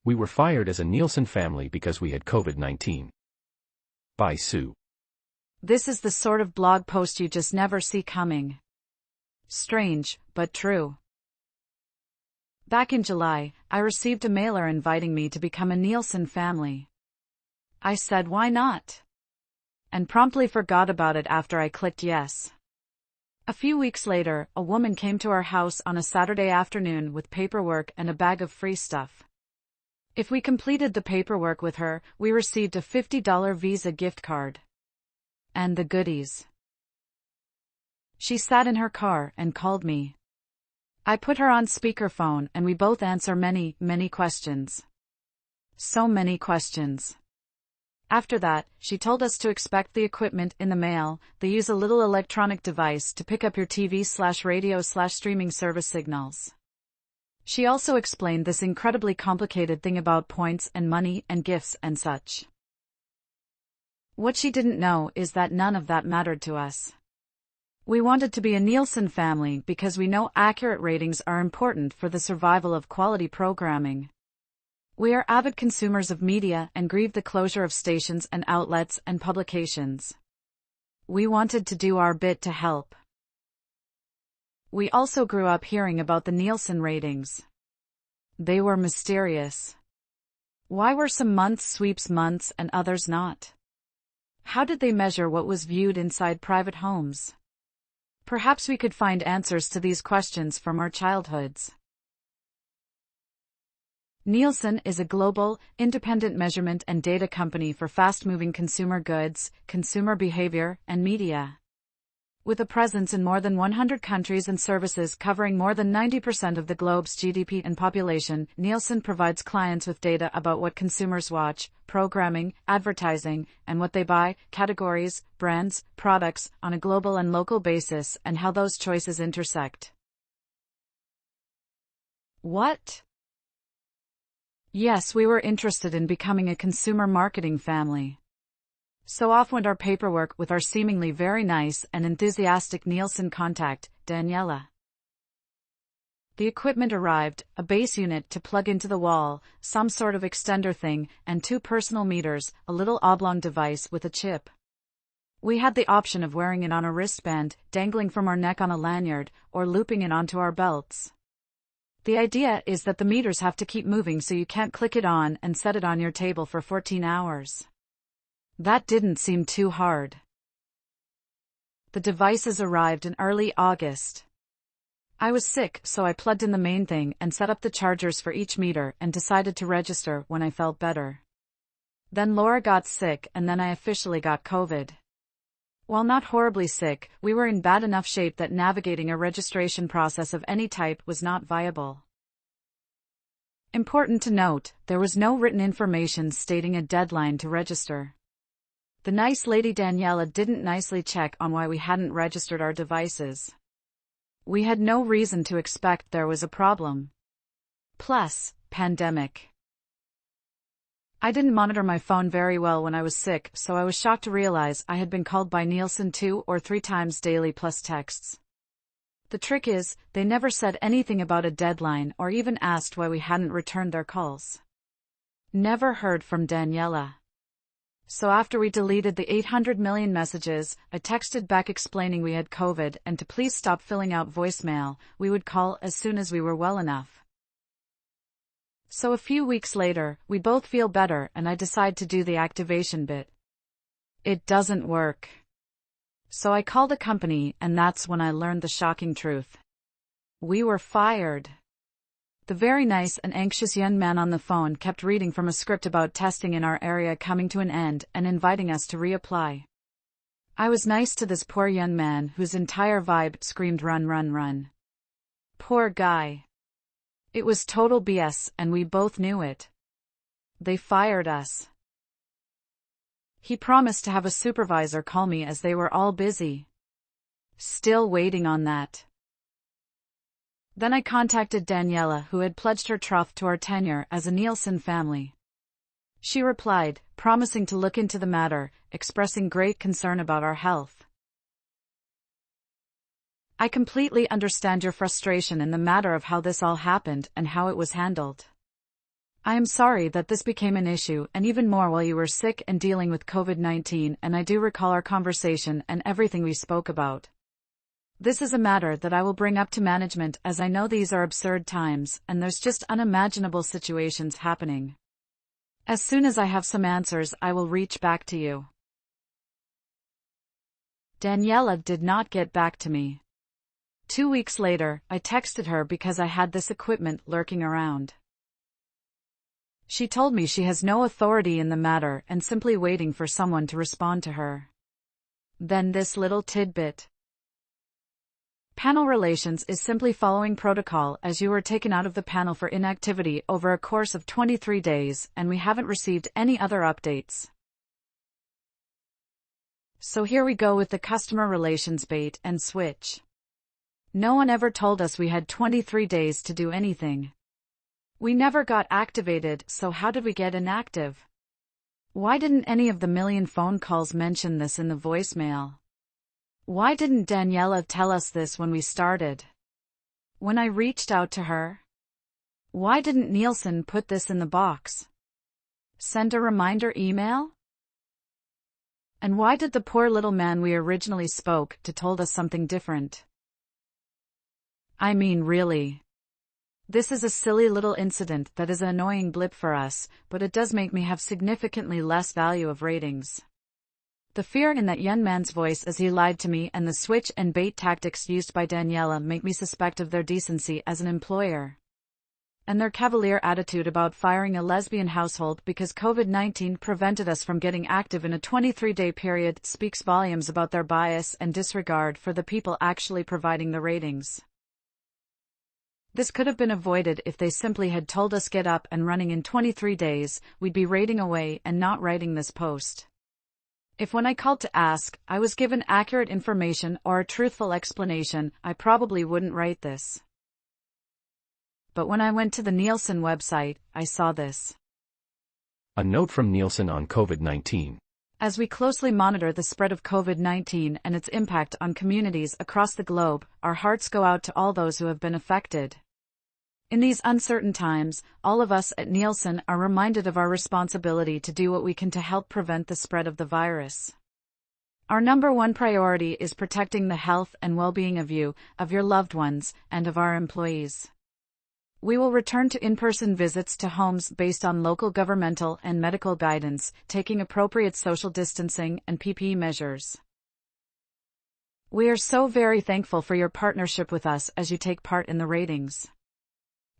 We were fired as a Nielsen family because we had COVID-19. By Sue. This is the sort of blog post you just never see coming. Strange, but true. Back in July, I received a mailer inviting me to become a Nielsen family. I said why not? And promptly forgot about it after I clicked yes. A few weeks later, a woman came to our house on a Saturday afternoon with paperwork and a bag of free stuff. If we completed the paperwork with her, we received a $50 Visa gift card. And the goodies. She sat in her car and called me. I put her on speakerphone and we both answer many, many questions. So many questions. After that, she told us to expect the equipment in the mail. They use a little electronic device to pick up your TV/radio/streaming service signals. She also explained this incredibly complicated thing about points and money and gifts and such. What she didn't know is that none of that mattered to us. We wanted to be a Nielsen family because we know accurate ratings are important for the survival of quality programming. We are avid consumers of media and grieve the closure of stations and outlets and publications. We wanted to do our bit to help. We also grew up hearing about the Nielsen ratings. They were mysterious. Why were some months sweeps months and others not? How did they measure what was viewed inside private homes? Perhaps we could find answers to these questions from our childhoods. Nielsen is a global, independent measurement and data company for fast-moving consumer goods, consumer behavior, and media. With a presence in more than 100 countries and services covering more than 90% of the globe's GDP and population, Nielsen provides clients with data about what consumers watch, programming, advertising, and what they buy, categories, brands, products, on a global and local basis, and how those choices intersect. What? Yes, we were interested in becoming a consumer marketing family. So off went our paperwork with our seemingly very nice and enthusiastic Nielsen contact, Daniela. The equipment arrived, a base unit to plug into the wall, some sort of extender thing, and 2 personal meters, a little oblong device with a chip. We had the option of wearing it on a wristband, dangling from our neck on a lanyard, or looping it onto our belts. The idea is that the meters have to keep moving so you can't click it on and set it on your table for 14 hours. That didn't seem too hard. The devices arrived in early August. I was sick, so I plugged in the main thing and set up the chargers for each meter and decided to register when I felt better. Then Laura got sick and then I officially got COVID. While not horribly sick, we were in bad enough shape that navigating a registration process of any type was not viable. Important to note, there was no written information stating a deadline to register. The nice lady Daniela didn't nicely check on why we hadn't registered our devices. We had no reason to expect there was a problem. Plus, pandemic. I didn't monitor my phone very well when I was sick, so I was shocked to realize I had been called by Nielsen 2 or 3 times daily plus texts. The trick is, they never said anything about a deadline or even asked why we hadn't returned their calls. Never heard from Daniela. So after we deleted the 800 million messages, I texted back explaining we had COVID and to please stop filling out voicemail, we would call as soon as we were well enough. So a few weeks later, we both feel better and I decide to do the activation bit. It doesn't work. So I called a company and that's when I learned the shocking truth. We were fired. The very nice and anxious young man on the phone kept reading from a script about testing in our area coming to an end and inviting us to reapply. I was nice to this poor young man whose entire vibe screamed run run run. Poor guy. It was total BS and we both knew it. They fired us. He promised to have a supervisor call me as they were all busy. Still waiting on that. Then I contacted Daniela, who had pledged her trust to our tenure as a Nielsen family. She replied, promising to look into the matter, expressing great concern about our health. I completely understand your frustration in the matter of how this all happened and how it was handled. I am sorry that this became an issue, and even more while you were sick and dealing with COVID-19, and I do recall our conversation and everything we spoke about. This is a matter that I will bring up to management, as I know these are absurd times, and there's just unimaginable situations happening. As soon as I have some answers, I will reach back to you. Daniela did not get back to me. 2 weeks later, I texted her because I had this equipment lurking around. She told me she has no authority in the matter and simply waiting for someone to respond to her. Then this little tidbit. Panel relations is simply following protocol, as you were taken out of the panel for inactivity over a course of 23 days, and we haven't received any other updates. So here we go with the customer relations bait and switch. No one ever told us we had 23 days to do anything. We never got activated, so how did we get inactive? Why didn't any of the million phone calls mention this in the voicemail? Why didn't Daniela tell us this when we started? When I reached out to her? Why didn't Nielsen put this in the box? Send a reminder email? And why did the poor little man we originally spoke to told us something different? I mean, really. This is a silly little incident that is an annoying blip for us, but it does make me have significantly less value of ratings. The fear in that young man's voice as he lied to me and the switch and bait tactics used by Daniela make me suspect of their decency as an employer. And their cavalier attitude about firing a lesbian household because COVID-19 prevented us from getting active in a 23-day period speaks volumes about their bias and disregard for the people actually providing the ratings. This could have been avoided if they simply had told us get up and running in 23 days, we'd be rating away and not writing this post. If when I called to ask, I was given accurate information or a truthful explanation, I probably wouldn't write this. But when I went to the Nielsen website, I saw this. A note from Nielsen on COVID-19. As we closely monitor the spread of COVID-19 and its impact on communities across the globe, our hearts go out to all those who have been affected. In these uncertain times, all of us at Nielsen are reminded of our responsibility to do what we can to help prevent the spread of the virus. Our number one priority is protecting the health and well-being of you, of your loved ones, and of our employees. We will return to in-person visits to homes based on local governmental and medical guidance, taking appropriate social distancing and PPE measures. We are so very thankful for your partnership with us as you take part in the ratings.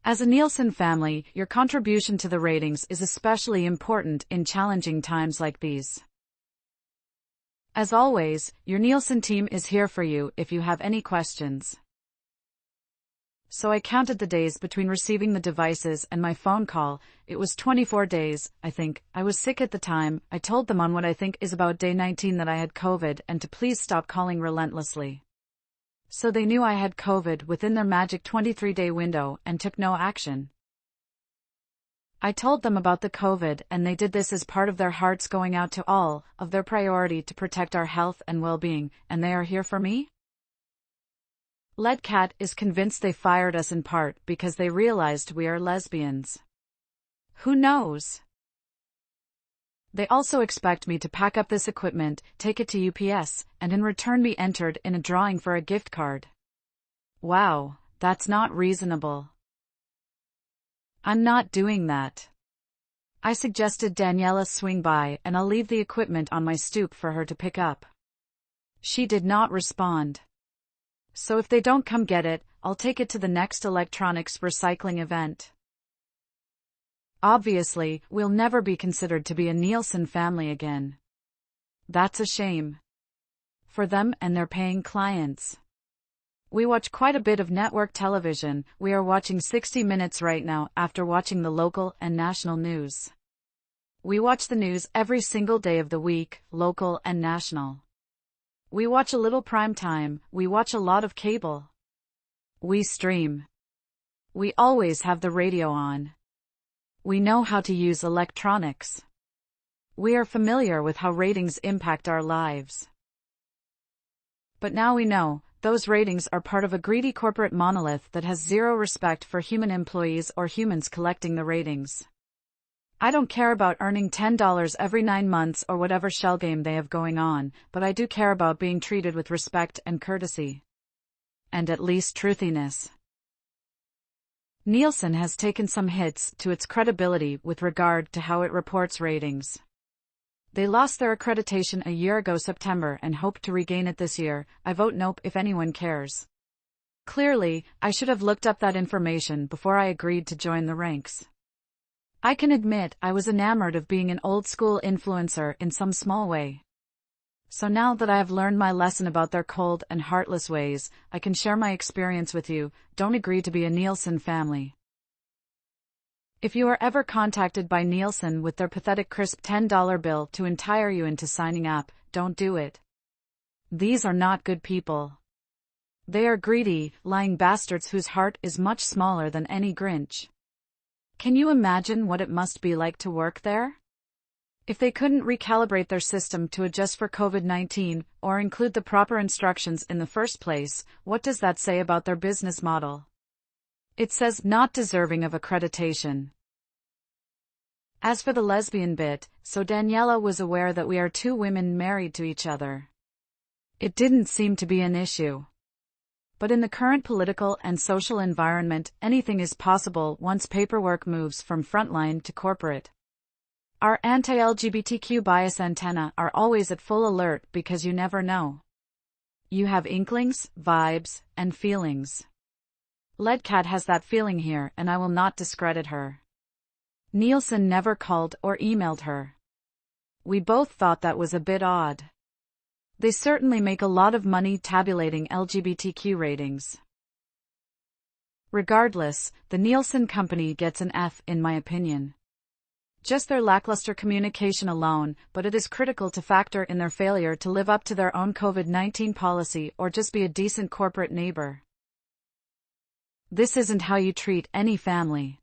As a Nielsen family, your contribution to the ratings is especially important in challenging times like these. As always, your Nielsen team is here for you if you have any questions. So I counted the days between receiving the devices and my phone call. It was 24 days, I think. I was sick at the time. I told them on what I think is about day 19 that I had COVID and to please stop calling relentlessly. So they knew I had COVID within their magic 23-day window and took no action. I told them about the COVID and they did this as part of their hearts going out to all, of their priority to protect our health and well-being, and they are here for me? Ledcat is convinced they fired us in part because they realized we are lesbians. Who knows? They also expect me to pack up this equipment, take it to UPS, and in return be entered in a drawing for a gift card. Wow, that's not reasonable. I'm not doing that. I suggested Daniela swing by and I'll leave the equipment on my stoop for her to pick up. She did not respond. So if they don't come get it, I'll take it to the next electronics recycling event. Obviously, we'll never be considered to be a Nielsen family again. That's a shame. For them and their paying clients. We watch quite a bit of network television. We are watching 60 Minutes right now after watching the local and national news. We watch the news every single day of the week, local and national. We watch a little prime time. We watch a lot of cable. We stream. We always have the radio on. We know how to use electronics. We are familiar with how ratings impact our lives. But now we know, those ratings are part of a greedy corporate monolith that has zero respect for human employees or humans collecting the ratings. I don't care about earning $10 every 9 months or whatever shell game they have going on, but I do care about being treated with respect and courtesy. And at least truthiness. Nielsen has taken some hits to its credibility with regard to how it reports ratings. They lost their accreditation a year ago September and hope to regain it this year. I vote nope if anyone cares. Clearly, I should have looked up that information before I agreed to join the ranks. I can admit I was enamored of being an old-school influencer in some small way. So now that I have learned my lesson about their cold and heartless ways, I can share my experience with you. Don't agree to be a Nielsen family. If you are ever contacted by Nielsen with their pathetic crisp $10 bill to entice you into signing up, don't do it. These are not good people. They are greedy, lying bastards whose heart is much smaller than any Grinch. Can you imagine what it must be like to work there? If they couldn't recalibrate their system to adjust for COVID-19, or include the proper instructions in the first place, what does that say about their business model? It says, not deserving of accreditation. As for the lesbian bit, so Daniela was aware that we are two women married to each other. It didn't seem to be an issue. But in the current political and social environment, anything is possible once paperwork moves from frontline to corporate. Our anti-LGBTQ bias antenna are always at full alert because you never know. You have inklings, vibes, and feelings. Ledcat has that feeling here and I will not discredit her. Nielsen never called or emailed her. We both thought that was a bit odd. They certainly make a lot of money tabulating LGBTQ ratings. Regardless, the Nielsen company gets an F in my opinion. Just their lackluster communication alone, but it is critical to factor in their failure to live up to their own COVID-19 policy or just be a decent corporate neighbor. This isn't how you treat any family.